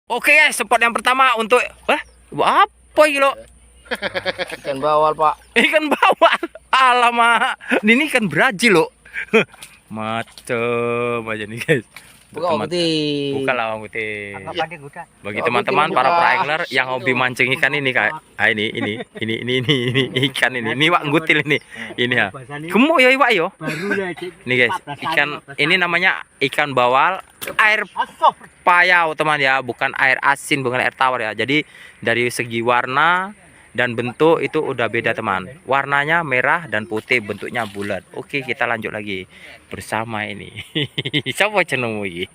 Oke guys, spot yang pertama untuk apa ini lo? Ikan bawal, Pak. Ikan bawal. Alamak, ini ikan Brazil lo. Macem aja nih guys. Buka putih. Buka lah Bang Putih. Bagi teman-teman para praangler yang hobi mancing ikan ini kak, ini ikan ini wak ngutil ini ya. Gemuk ya iwak yo. Nih guys, ikan ini namanya ikan bawal air payau teman ya, bukan air asin, bukan air tawar ya. Jadi dari segi warna dan bentuk itu udah beda teman. Warnanya merah dan putih, bentuknya bulat. Oke, kita lanjut lagi bersama ini. Siapa jenengmu iki?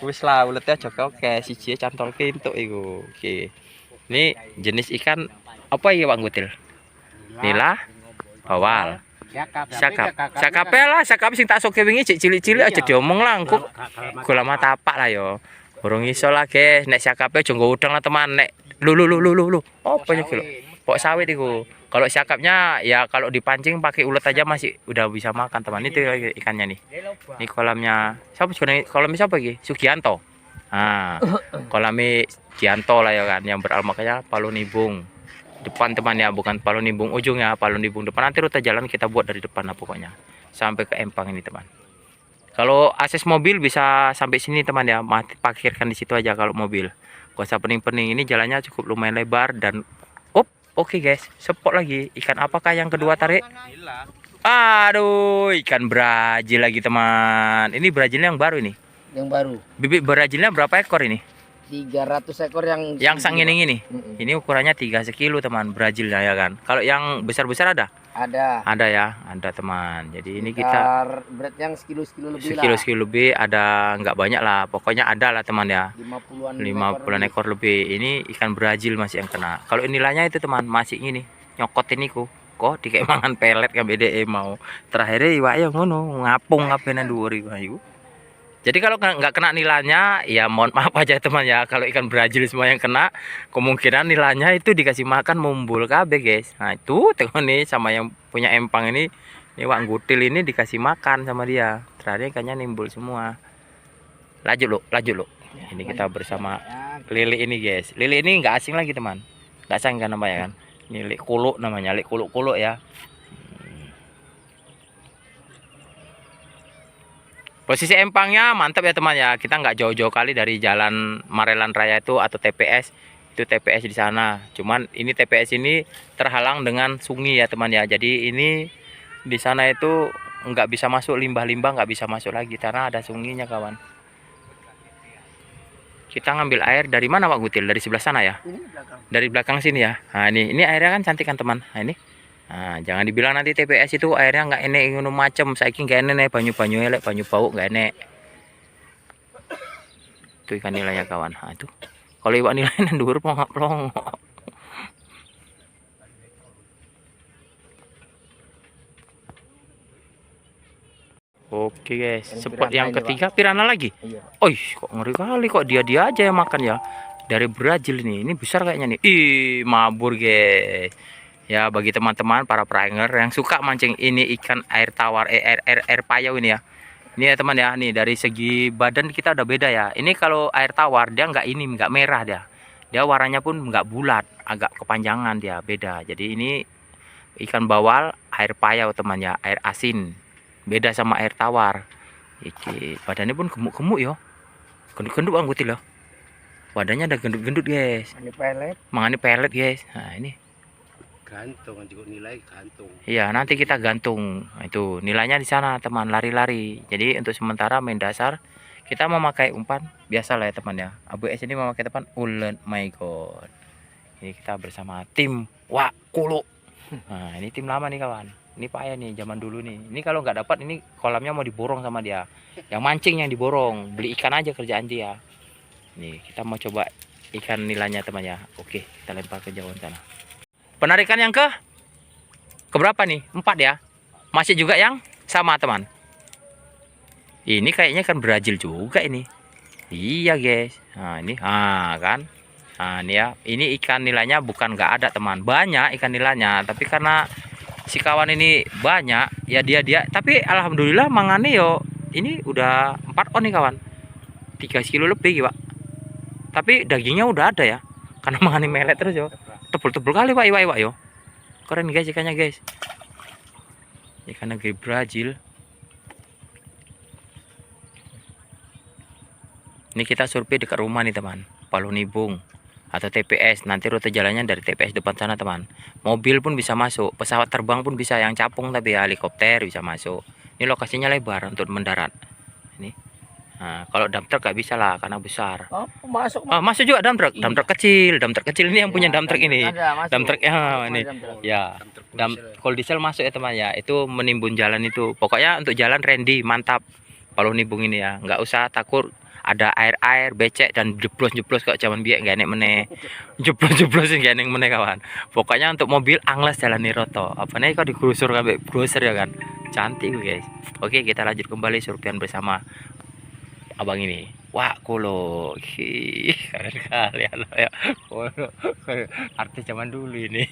Wis lah uletnya joko oke, siji cantolke entuk iku. Oke. Ini jenis ikan apa ya Bang Gutil? Nila, bawal. Sakap lah, sakap sing tak soke wingi cilik-cilik aja diomong lah engko. Gula mata tapak lah yo. Burung iso lah guys, nek sakape aja nggo udang lah teman, nek lu. Apa ya kilo? Pok sawit iku. Kalau sakapnya ya kalau dipancing pakai ulet aja masih udah bisa makan teman. Itu ikannya nih. Ini kolamnya. Siapa sebenarnya kolamnya siapa iki? Sugianto. Nah, kolamnya Gianto lah ya kan, yang beralamatnya Palunibung. Depan teman ya, bukan Palunibung ujung ya, Palunibung depan. Nanti rute jalan kita buat dari depan lah pokoknya. Sampai ke empang ini teman. Kalau akses mobil bisa sampai sini teman ya, parkirkan di situ aja kalau mobil. Gak usah pening-pening, ini jalannya cukup lumayan lebar dan oke guys, spot lagi. Ikan apakah yang kedua tarik? Aduh, ikan Brazil lagi teman. Ini Brazilnya yang baru ini. Yang baru. Bibit Brazilnya berapa ekor ini? 300 ekor yang sang ini. Ini ukurannya 3 sekilo teman, Brazil ya kan. Kalau yang besar-besar ada? Ada ya, ada teman. Jadi ini kita berat yang sekilo lebih sekilo lebih, ada nggak banyak lah. Pokoknya ada lah teman ya. 50-an ekor lebih. Ini ikan Brazil masih yang kena. Kalau nilainya itu teman masih ini nyokot ini kok dikek mangan pelet kan BDE mau. Terakhirnya iwak yang ngono ngapung ngapain dhuwur iku. Jadi kalau nggak kena nilainya, ya mohon maaf aja teman ya. Kalau ikan Brazil semua yang kena, kemungkinan nilainya itu dikasih makan mumbul kabeh guys. Nah itu tengok nih sama yang punya empang ini wak gutil ini dikasih makan sama dia. Terakhir ikannya nimbul semua. Lanjut lo. Ini kita bersama Lili ini guys. Lili ini nggak asing lagi teman. Nggak asing kan namanya kan. Ini Lik Kuluk namanya, Lik Kuluk ya. Posisi empangnya mantap ya teman ya. Kita nggak jauh-jauh kali dari jalan Marelan Raya itu atau TPS. Itu TPS di sana. Cuman ini TPS ini terhalang dengan sungai ya teman ya. Jadi ini di sana itu nggak bisa masuk, limbah-limbah nggak bisa masuk lagi karena ada sungainya kawan. Kita ngambil air dari mana Pak Gutil? Dari sebelah sana ya? Dari belakang sini ya. Nah ini airnya kan cantik kan teman. Nah ini. Nah, jangan dibilang nanti TPS itu airnya nggak enek ngono macem. Saiki nggak enek banyu-banyu elek, banyu bau nggak enek. Itu ikan nilainya kawan. Nah, itu. Kalau iwak nilainya dhuwur plong. Oke guys, spot yang ketiga piranha lagi. Oh, kok ngeri kali kok dia aja yang makan ya. Dari Brazil nih. Ini besar kayaknya nih. Ih, mabur guys. Ya bagi teman-teman para pranger yang suka mancing ini ikan air tawar air payau ini ya. Ini ya teman ya, nih dari segi badan kita udah beda ya. Ini kalau air tawar dia nggak merah dia. Dia warnanya pun nggak bulat, agak kepanjangan dia, beda. Jadi ini ikan bawal air payau teman ya, air asin. Beda sama air tawar. Iki badannya pun gemuk-gemuk ya. Gendut-gendut Bang Gutil loh. Badannya ada gendut-gendut guys. Mangane pelet guys. Nah ini gantung juga nilai gantung. Iya, nanti kita gantung. Nah, itu nilainya di sana teman, lari-lari. Jadi untuk sementara main dasar kita memakai umpan biasa lah ya teman ya. Abu S ini memakai umpan ulen. My god. Ini kita bersama tim Wak Kuluk. Nah, ini tim lama nih kawan. Ini payah nih zaman dulu nih. Ini kalau nggak dapat ini kolamnya mau diborong sama dia. Yang mancing yang diborong, beli ikan aja kerjaan dia. Nih, kita mau coba ikan nilainya teman ya. Oke, kita lempar ke jauhan sana. Penarikan yang keberapa nih? 4 ya. Masih juga yang sama teman. Ini kayaknya kan Brazil juga ini. Iya guys. Nah ini, kan. Nah ini ya. Ini ikan nilainya bukan nggak ada teman. Banyak ikan nilainya. Tapi karena si kawan ini banyak, ya dia. Tapi alhamdulillah mangane yo. Ini udah 4 on nih kawan. 3 kilo lebih Pak. Tapi dagingnya udah ada ya. Karena mangani melet terus yo. Tebel-tebel kali Pak iwak yo. Keren guys ikannya guys. Ikan negeri Brazil. Ini kita survei dekat rumah nih teman. Palunibung atau TPS. Nanti rute jalannya dari TPS depan sana teman. Mobil pun bisa masuk. Pesawat terbang pun bisa, yang capung tapi ya helikopter bisa masuk. Ini lokasinya lebar untuk mendarat. Ini. Nah, kalau dump truck gak bisa lah karena besar. Oh, masuk. Masuk juga dump truck. Dump truck kecil. Dump truck kecil ini yang punya dump truck ini. Ada, masuk. Dump truck ya ini. Dump truck. Ya. Kalau diesel masuk ya teman ya. Itu menimbun jalan itu. Pokoknya untuk jalan Randy mantap. Palunibung ini ya. Nggak usah takut ada air becek dan jeblos kok zaman biak gak enek meneh. Jeblos gak enek meneh kawan. Pokoknya untuk mobil angles jalan nih roto. Apa nih kok digrusur kan browser ya kan. Cantik guys. Oke, kita lanjut kembali surveian bersama abang ini. Wah, Kolo. Keren kali ya. Kolo. Artis zaman dulu ini.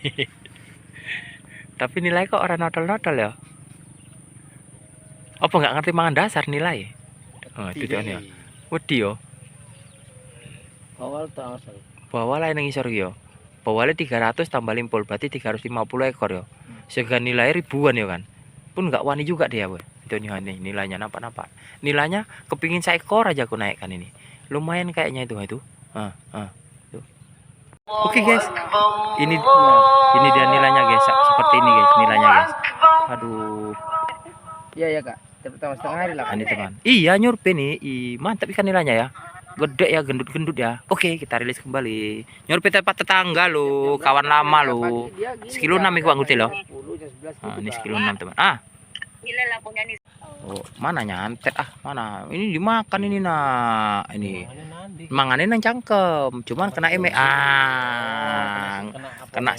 Tapi nilai kok orang notol-notol ya. Apa nggak ngerti mangan dasar nilai? Oh, itu dia ya. Wedi yo. Awal tak asal. Bawalnya nang isor yo. Bawalnya 300 tambah limpul berarti 350 ekor yo. Sehingga nilai ribuan yo kan. Pun nggak wani juga dia, we. Itu nih nilainya nampak. Nilainya kepingin seekor aja aku naikkan ini. Lumayan kayaknya itu. Tuh. Oke guys. Ini dia nilainya guys. Seperti ini guys nilainya guys. Aduh. Iya ya kak. Pertama setengah hari lah. Ini teman. Iya nyurpe nih. Mantap ikan nilainya ya. Gede ya, gendut-gendut ya. Oke, kita rilis kembali. Nyurpe tempat tetangga lo, kawan lama lo. Sekilo 6 iku anggute lo. Ini sekilo 6 teman. Oh, mana nyantet mana? Ini dimakan ini nak. Ini. Mangane nang cangkem, cuman kena eme kena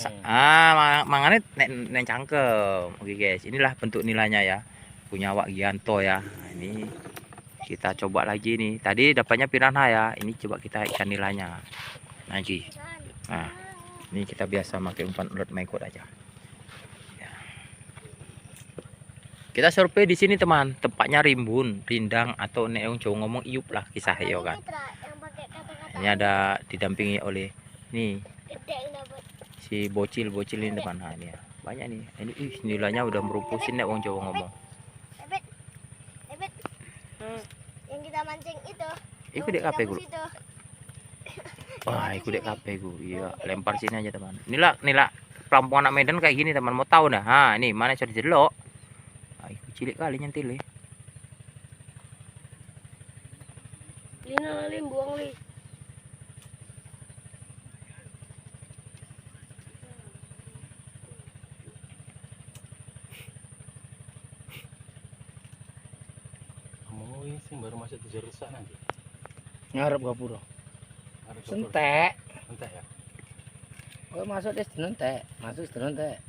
mangane nang cangkem. Oke guys, inilah bentuk nilainya ya. Punya Wak Gianto ya. Nah, ini kita coba lagi nih. Tadi dapatnya piranha ya. Ini coba kita ikan nilainya lagi. Nah, ini kita biasa pakai umpan ulat mengkot aja. Ya. Kita survei di sini teman. Tempatnya rimbun, rindang atau neong Jawa ngomong iup lah kisah yo kan. Ini ada didampingi oleh nih si bocil ini teman. Nah, ini ya. Banyak nih. Ini nilainya udah merupusin nek wong Jawa ngomong. Yang kita mancing itu. Iku dek kape gue. Wah, iku dek kape gue. Iya, lempar sini aja teman. Inilah pelampungan anak Medan kayak gini teman. Mau tahu dah? Ha, ini mana sudah jelok. Ah, iku cilik kali nyentil ya. Lina lim buang li. Baru masuk 7 rusak nanti. Ngarep gapura. Sentek. Entek ya. Oh masuk des entek. Masuk entek.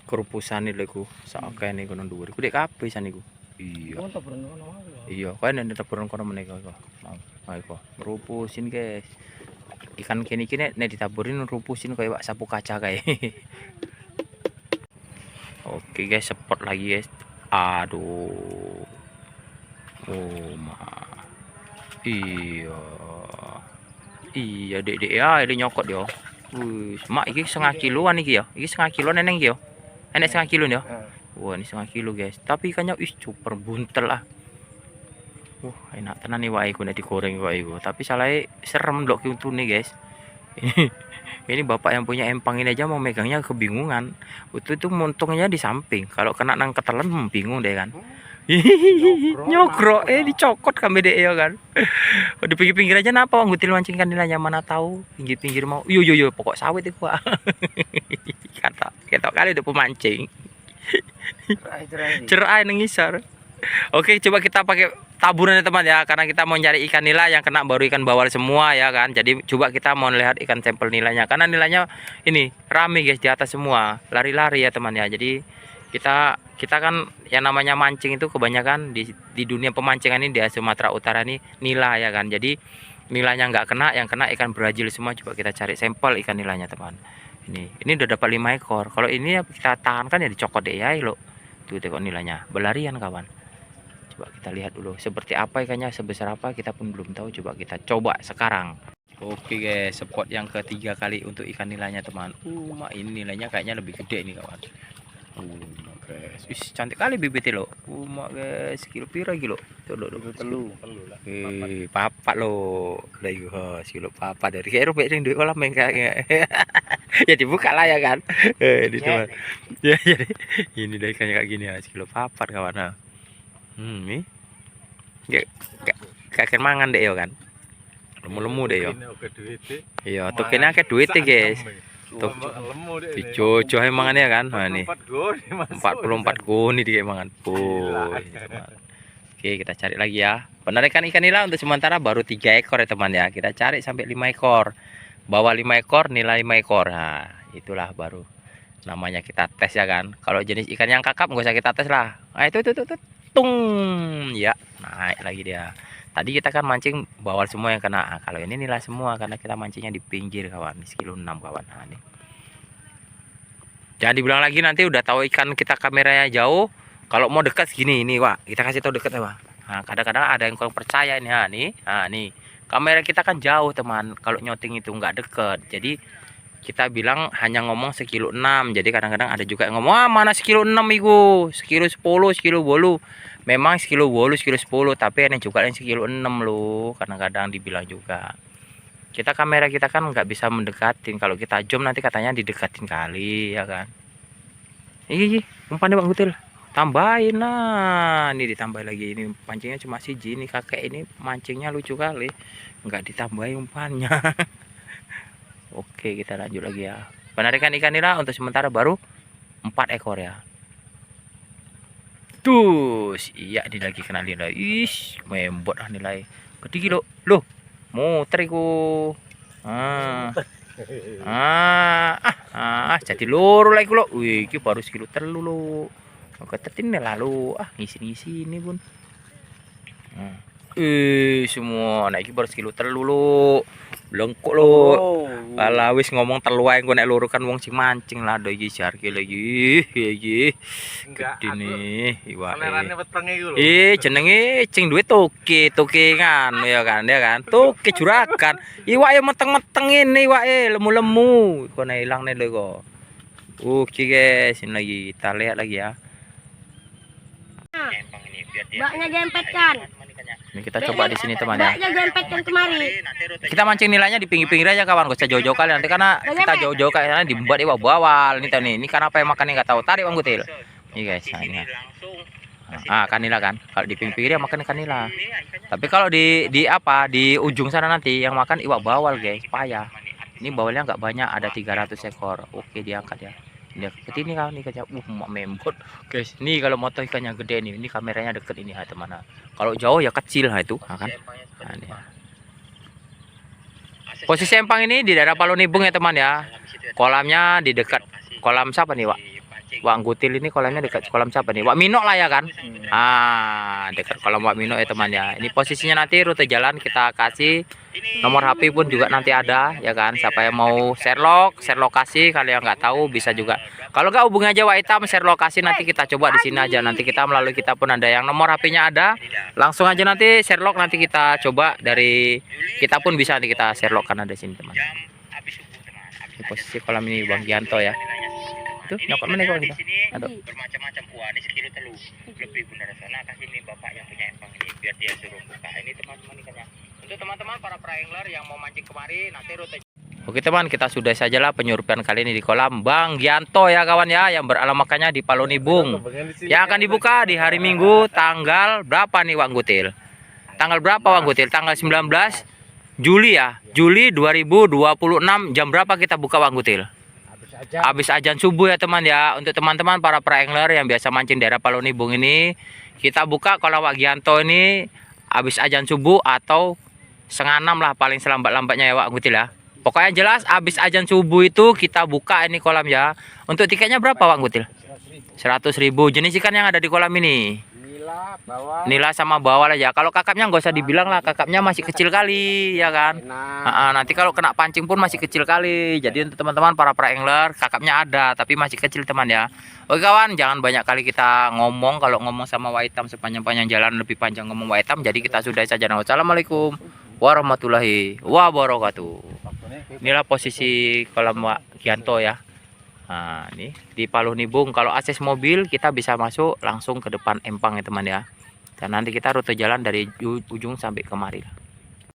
Kerupusan nih leku. Sakai nih kono dhuwur. Iku dek kape san iku. Iya. Oh tak berenang kono. Iya, kan nek taburan kono meneh kok. Mau kok. Merupusin guys. Ikan kene iki nek ditaburin rupusin kayak wak sapu kaca kayak. Oke guys, spot lagi guys. Aduh. Oh ma. Iya. Iya dek ya, ini nyokot yo. Wis, mak iki 1/2 kiloan iki ya. Iki 1/2 kilo neneng iki yo. Enek 1/2 kilo nih yo. Wah, ini 1/2 kilo guys. Tapi ikannya super buntel lah. Enak tenan nih wae nek digoreng wae iku. Tapi salahnya serem ndok nih guys. Ini bapak yang punya empang ini aja mau megangnya kebingungan. Itu montongnya di samping. Kalau kena nang ketelan bingung deh kan. Nyokro dicokot kami deh ya kan. Di pinggir-pinggir aja napa nggutil mancingkan nilainya mana tahu pinggir-pinggir mau. Yo pokok sawit itu Pak. Ketok kali udah pemancing. Cerai nengisar. Oke, coba kita pakai taburan ya teman ya, karena kita mau nyari ikan nila yang kena baru ikan bawal semua ya kan. Jadi coba kita mau lihat ikan sampel nilainya, karena nilainya ini rame guys di atas semua, lari-lari ya teman ya. Jadi kita kan yang namanya mancing itu kebanyakan di dunia pemancingan ini di Sumatera Utara ini nila ya kan. Jadi nilainya nggak kena, yang kena ikan Brazil semua. Coba kita cari sampel ikan nilainya teman. Ini udah dapat 5 ekor. Kalau ini ya kita tahankan ya dicokot deh ya lo. Tuh tengok nilainya berlarian kawan. Coba kita lihat dulu seperti apa ikannya, sebesar apa kita pun belum tahu. Coba kita coba sekarang. Oke guys, spot yang ketiga kali untuk ikan nilainya teman. Ini nilainya kayaknya lebih gede nih kawan. Guys, cantik kali bibitnya lo. Guys, kilo pira kilo? Tuh Telu lah. Papat lo. Lah yo, kilo papat dari kayak robek sing duit kolam kayak. Ya dibuka lah ya kan. Ini teman. Ya jadi ini dari kayak gini ya, kilo papat kawan. Nih. Gak mangan deh yo kan. Lemu-lemu deh yo. Iya, tukene akeh duit guys. Tuh, dijojo emangannya kan. Nah nih. 44 goni dia emangan. Oke, kita cari lagi ya. Penarikan ikan nila untuk sementara baru 3 ekor ya teman ya. Kita cari sampai 5 ekor. Bawa 5 ekor, nilai 5 ekor. Nah, itulah baru namanya kita tes ya kan. Kalau jenis ikan yang kakap nggak usah kita tes lah. Nah, itu tung. Ya, naik lagi dia. Tadi kita kan mancing bawal semua yang kena. Nah, kalau ini nilai semua karena kita mancingnya di pinggir kawan. Kilo 6 kawan. Nah, nih. Jangan dibilang lagi nanti udah tahu ikan kita kameranya jauh. Kalau mau dekat segini ini Wak, kita kasih tahu dekat ya Wak. Nah, kadang-kadang ada yang kurang percaya ini. Nah, nih. Kamera kita kan jauh teman. Kalau nyoting itu nggak deket. Jadi kita bilang hanya ngomong sekilo 6. Jadi kadang-kadang ada juga yang ngomong, "Ah, mana sekilo 6 itu? Sekilo 10, sekilo 8." Memang sekilo 8, sekilo 10, tapi ada juga yang sekilo 6 loh. Kadang-kadang dibilang juga. Kamera kita kan nggak bisa mendekatin. Kalau kita zoom nanti katanya didekatin kali ya kan. Ih, umpannya Bang Gutil. Tambahin lah. Ini ditambah lagi. Ini pancingnya cuma siji. Ini kakek ini mancingnya lucu kali. Nggak ditambahin umpannya. Oke, kita lanjut lagi ya. Penarikan ikan nila untuk sementara baru 4 ekor ya. Tuh, iya ini lagi kena nilai. Ih, membot ah nilai. Gede kilo. Loh, muter iku. Jadi loro lagi lo. Wih, iki baru sekilo telu lo. Ketetin lalu. Ngisi-ngisi ini pun. Semua naik baru sekilo telu lo. Lengkok lo. Ala wis ngomong telu ae engko nek loro kan wong sing mancing lah do iki jarke lagi. Iki. Gede nih iwake. Kamerane wetenge iku lho. Jenenge cing duwe toke kan ya kan. Toke juragan. Iwake meteng-meteng ini iwake lemu-lemu. Kok nek ilang nih lho kok. Oke guys, ini lagi kita lihat lagi ya. Baknya jempetkan. Ini kita coba di sini teman ya. Baknya jempetkan kemari. Kita mancing nilainya di pinggir-pinggir aja kawan, gak usah jauh-jauh kali nanti karena kita jauh-jauh karena dibuat di bawah ini nih. Ini karena apa yang makannya nggak tahu. Tarik Bang Gutil. Ini guys, nah ini. Kan nila kan. Kalau di pinggir ya makan ikan nila. Tapi kalau di ujung sana nanti yang makan iwak bawal guys, payah. Ini bawalnya nggak banyak, ada 300 ekor. Oke, diangkat ya. Dia ke sini kan ikannya membot guys. Nih kalau motor ikannya gede nih, ini kameranya deket ini teman. Kalau jauh ya kecil itu kan. Nah, ini. Posisi empang ini di daerah Palonibung ya teman ya. Kolamnya di dekat kolam siapa nih Wak? Wak Gutil ini kolamnya dekat kolam siapa nih? Wak Minok lah ya kan. Dekat kolam Wak Minok ya teman ya. Ini posisinya nanti rute jalan kita kasih. Nomor HP pun juga nanti ada ya kan. Siapa yang mau share lokasi, kalau yang nggak tahu bisa juga. Kalau nggak hubungi aja Wak Hitam share lokasi, nanti kita coba di sini aja. Nanti kita melalui kita pun ada yang nomor HP-nya ada. Langsung aja nanti share log, nanti kita coba dari kita pun bisa nanti kita share log karena ada sini teman. Di posisi kolam ini Bang Gianto ya. Tuh nyokot mana kok kita. Aduh. Bermacam-macam ini sekilo telu. Lebih benar sana kasih nih Bapak yang punya empang ini biar dia suruh buka. Ini teman-teman ikannya. Untuk teman-teman para praengler yang mau mancing kemari nanti rute. Oke teman, kita sudah sajalah penyurupan kali ini di kolam Bang Gianto ya kawan ya, yang beralamatnya di Palonibung. Yang akan dibuka di hari Minggu tanggal berapa nih Bang Gutil? Tanggal berapa Bang Gutil? Tanggal 19 Juli ya. Juli 2026 jam berapa kita buka Bang Gutil? Habis azan subuh ya teman ya. Untuk teman-teman para praengler yang biasa mancing daerah Palonibung ini, kita buka kolam Bang Gianto ini habis azan subuh atau 5:30 lah paling selambat-lambatnya ya Wak Gutil ya. Pokoknya jelas habis azan subuh itu kita buka ini kolam ya. Untuk tiketnya berapa Wak Gutil? 100.000. Jenis ikan yang ada di kolam ini. Nila, bawah. Nila sama bawal aja. Kalau kakapnya nggak usah dibilang lah, kakapnya masih kecil kali, ya kan? Nanti kalau kena pancing pun masih kecil kali. Jadi untuk teman-teman para angler, kakapnya ada, tapi masih kecil teman ya. Oke kawan, jangan banyak kali kita ngomong. Kalau ngomong sama Waitam sepanjang-panjang jalan lebih panjang ngomong Waitam. Jadi kita sudahi saja. Wassalamualaikum warahmatullahi wabarakatuh. Inilah posisi kolam Wak Gianto ya. Nah, ini di Paluh Nibung. Kalau akses mobil kita bisa masuk langsung ke depan empang ya teman ya. Dan nanti kita rute jalan dari ujung sampai kemari.